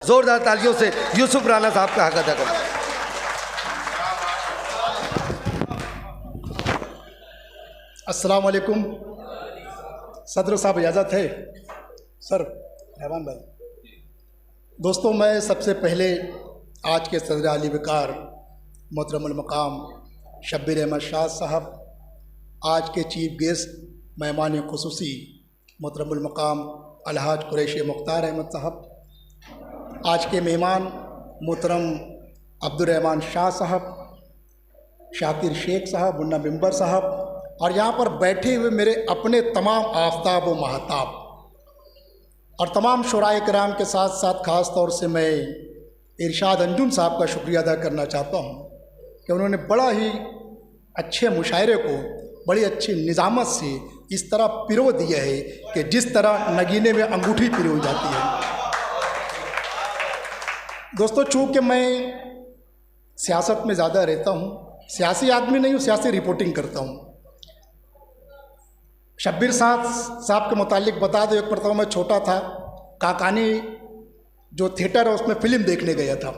जोरदार तालियों से यूसुफ राना साहब का हक अदा करें। अस्सलाम वालेकुम। सदर साहब इजाज़त है? सर रहमान भाई। दोस्तों, मैं सबसे पहले आज के सदर आली वकार मोहतरमुल मकाम शब्बीर अहमद शाह साहब, आज के चीफ गेस्ट मेहमान खुसूसी मोहतरमुल मकाम अलहाज कुरैशी मुख्तार अहमद साहब, आज के मेहमान मोहतरम अब्दुर्रहमान शाह साहब, शाकिर शेख साहब, मुन्ना मिंबर साहब, और यहाँ पर बैठे हुए मेरे अपने तमाम आफ्ताब व महताब और तमाम शुराए किराम के साथ साथ ख़ास तौर से मैं इरशाद अंजुम साहब का शुक्रिया अदा करना चाहता हूँ कि उन्होंने बड़ा ही अच्छे मुशायरे को बड़ी अच्छी निज़ामत से इस तरह पिरो दिया है कि जिस तरह नगीने में अंगूठी पिरो जाती है। दोस्तों, चूँकि मैं सियासत में ज़्यादा रहता हूँ, सियासी आदमी नहीं हूँ, सियासी रिपोर्टिंग करता हूँ। शब्बीर साहब के मुतालिक बता दो, एक मरतबा मैं छोटा था, काकानी जो थिएटर है उसमें फ़िल्म देखने गया था।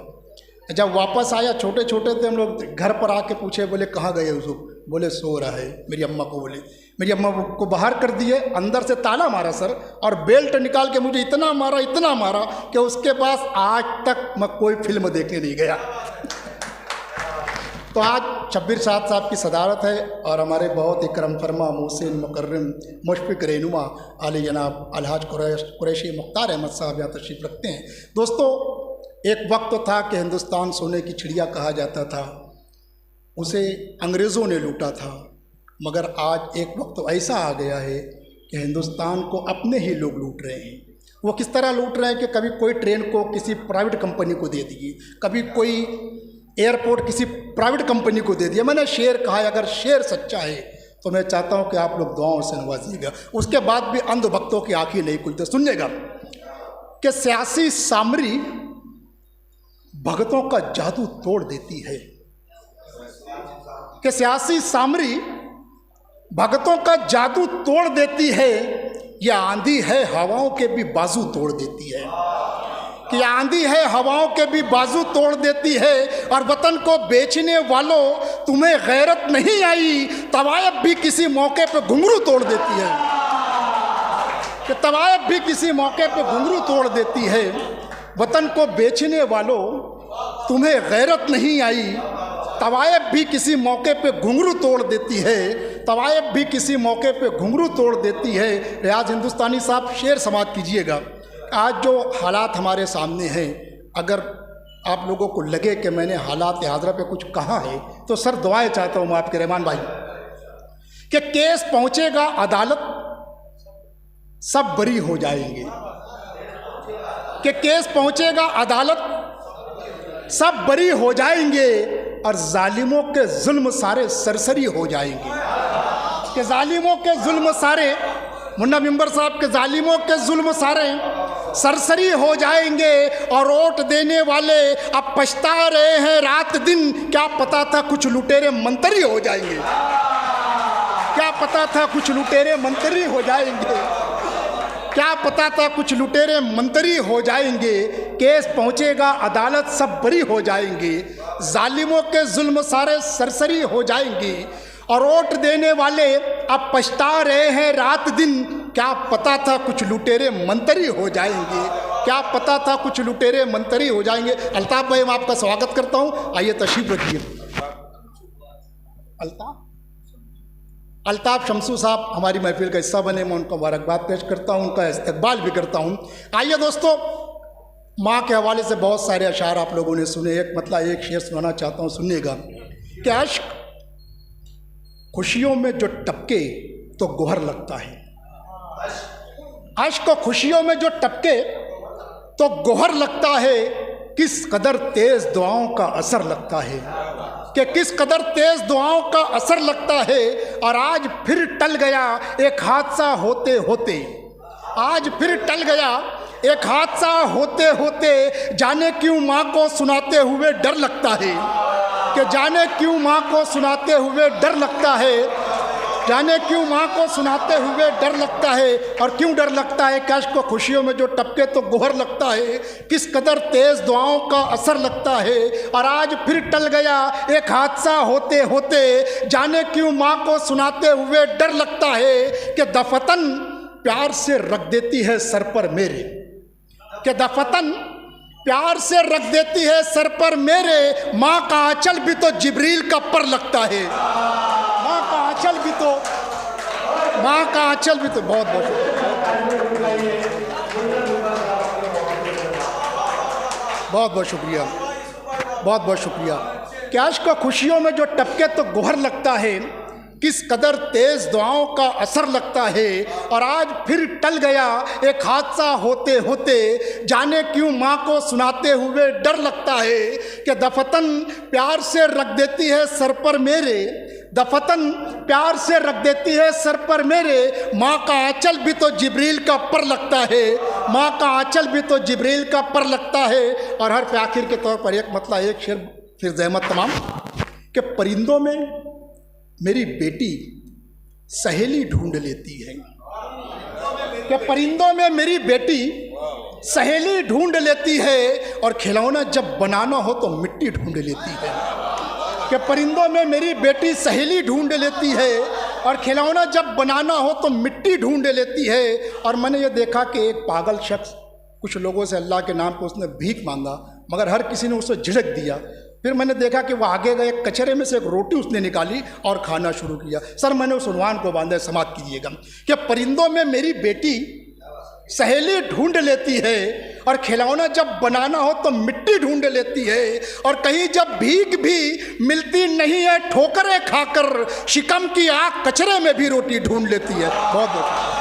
जब वापस आया, छोटे छोटे थे हम लोग, घर पर आके पूछे, बोले कहाँ गए यूसुफ? बोले सो रहा है। मेरी अम्मा को बोले, मेरी अम्मा को बाहर कर दिए, अंदर से ताला मारा सर, और बेल्ट निकाल के मुझे इतना मारा कि उसके पास आज तक मैं कोई फिल्म देखने नहीं गया। तो आज शब्बीर साहब की सदारत है और हमारे बहुत इकरम फरमा मोहसिन मुकर्रम मुशफ़िक़ रहनुमा आले जनाब अलहाज कुरैशी मुख्तार अहमद साहब यहाँ तशरीफ़ रखते हैं। दोस्तों, एक वक्त था कि हिंदुस्तान सोने की चिड़िया कहा जाता था, उसे अंग्रेज़ों ने लूटा था, मगर आज एक वक्त ऐसा आ गया है कि हिंदुस्तान को अपने ही लोग लूट रहे हैं। वो किस तरह लूट रहे हैं कि कभी कोई ट्रेन को किसी प्राइवेट कंपनी को दे दिए, कभी कोई एयरपोर्ट किसी प्राइवेट कंपनी को दे दिया। मैंने शेर कहा है, अगर शेर सच्चा है तो मैं चाहता हूँ कि आप लोग दुआओं से नवाजिएगा। उसके बाद भी अंधभक्तों की आंखें नहीं खुलते। सुनिएगा कि सियासी सामरी भगतों का जादू तोड़ देती है, कि सियासी सामरी भगतों का जादू तोड़ देती है, यह आंधी है हवाओं के भी बाजू तोड़ देती है, कि आंधी है हवाओं के भी बाजू तोड़ देती है। और वतन को बेचने वालों, तुम्हें गैरत नहीं आई, तवायब भी किसी मौके पे घुंघरू तोड़ देती है, कि तवायब भी किसी मौके पे घुंघरू तोड़ देती है। वतन को बेचने वालों, तुम्हें गैरत नहीं आई, तवायब भी किसी मौके पे घुंघरू तोड़ देती है, तवायब भी किसी मौके पे घुंघरू तोड़ देती है। रियाज हिंदुस्तानी साहब, शेर समाप्त कीजिएगा। आज जो हालात हमारे सामने हैं, अगर आप लोगों को लगे कि मैंने हालात हाज़रा पे कुछ कहा है तो सर दुआएं चाहता हूँ मैं आपके रहमान भाई, कि केस पहुँचेगा अदालत, सब बरी हो जाएंगे, कि केस पहुँचेगा अदालत, सब बरी हो जाएंगे, और जालिमों के जुल्म सारे सरसरी हो जाएंगे, कि जालिमों के जुल्म सारे, मुन्ना मिंबर साहब के जालिमों के जुल्म सारे सरसरी हो जाएंगे। और वोट देने वाले अब पछता रहे हैं रात दिन, क्या पता था कुछ लुटेरे मंत्री हो जाएंगे, क्या पता था कुछ लुटेरे मंत्री हो जाएंगे, क्या पता था कुछ लुटेरे मंत्री हो जाएंगे। केस पहुंचेगा अदालत, सब बरी हो जाएंगे, जालिमों के जुल्म सारे सरसरी हो जाएंगे। और वोट देने वाले अब पछता रहे हैं रात दिन, क्या पता था कुछ लुटेरे मंत्री हो जाएंगे, क्या पता था कुछ लुटेरे मंत्री हो जाएंगे। अल्ताफ भाई, मैं आपका स्वागत करता हूं, आइए तशरीफ रखिए। अल्ताफ शमसू साहब हमारी महफिल का हिस्सा बने, मैं उनको मुबारकबाद पेश करता हूं, उनका इस्तकबाल भी करता हूं। आइए दोस्तों, माँ के हवाले से बहुत सारे अशार आप लोगों ने सुने, एक शेर सुनाना चाहता हूँ, सुनिएगा कि अश्क खुशियों में जो टपके तो गोहर लगता है, अश्क खुशियों में जो टपके तो गोहर लगता है, किस कदर तेज दुआओं का असर लगता है, कि किस कदर तेज दुआओं का असर लगता है। और आज फिर टल गया एक हादसा होते होते, आज फिर टल गया एक हादसा होते होते, जाने क्यों माँ को सुनाते हुए डर लगता है, कि जाने क्यों माँ को सुनाते हुए डर लगता है। जाने क्यों माँ को सुनाते हुए डर लगता है। और क्यों डर लगता है? काश को खुशियों में जो टपके तो गोहर लगता है, किस कदर तेज दुआओं का असर लगता है। और आज फिर टल गया एक हादसा होते होते, जाने क्यों माँ को सुनाते हुए डर लगता है कि दफतन प्यार से रख देती है सर पर मेरे, कि दफतन प्यार से रख देती है सर पर मेरे। माँ का आंचल भी तो जिब्रील का पर लगता है। माँ का आंचल भी तो, माँ का आंचल भी तो। बहुत बहुत बहुत बहुत शुक्रिया, बहुत बहुत शुक्रिया। कैश को खुशियों में जो टपके तो गोहर लगता है, किस कदर तेज दुआओं का असर लगता है। और आज फिर टल गया एक हादसा होते होते, जाने क्यों माँ को सुनाते हुए डर लगता है कि दफतन प्यार से रख देती है सर पर मेरे, दफतन प्यार से रख देती है सर पर मेरे। माँ का आंचल भी तो जिब्रील का पर लगता है, माँ का आंचल भी तो जिब्रील का पर लगता है। और हर आखिर के तौर पर एक मतलब एक शेर फिर जहमत तमाम, कि परिंदों में मेरी बेटी सहेली ढूंढ लेती है, कि परिंदों में मेरी बेटी सहेली ढूंढ लेती है। और खिलौना जब बनाना हो तो मिट्टी ढूंढ लेती है, कि परिंदों में मेरी बेटी सहेली ढूंढ लेती है। और खिलौना जब बनाना हो तो मिट्टी ढूंढ लेती है। और मैंने ये देखा कि एक पागल शख्स कुछ लोगों से अल्लाह के नाम पर उसने भीख मांगा, मगर हर किसी ने उसे झिड़क दिया। फिर मैंने देखा कि वो आगे गए, कचरे में से एक रोटी उसने निकाली और खाना शुरू किया। सर मैंने उस उन्वान को बांधा, समाप्त कीजिएगा, कि परिंदों में मेरी बेटी सहेली ढूंढ लेती है। और खिलौना जब बनाना हो तो मिट्टी ढूंढ लेती है। और कहीं जब भीख भी मिलती नहीं है, ठोकरें खाकर शिकम की आग कचरे में भी रोटी ढूंढ लेती है। बहुत बहुत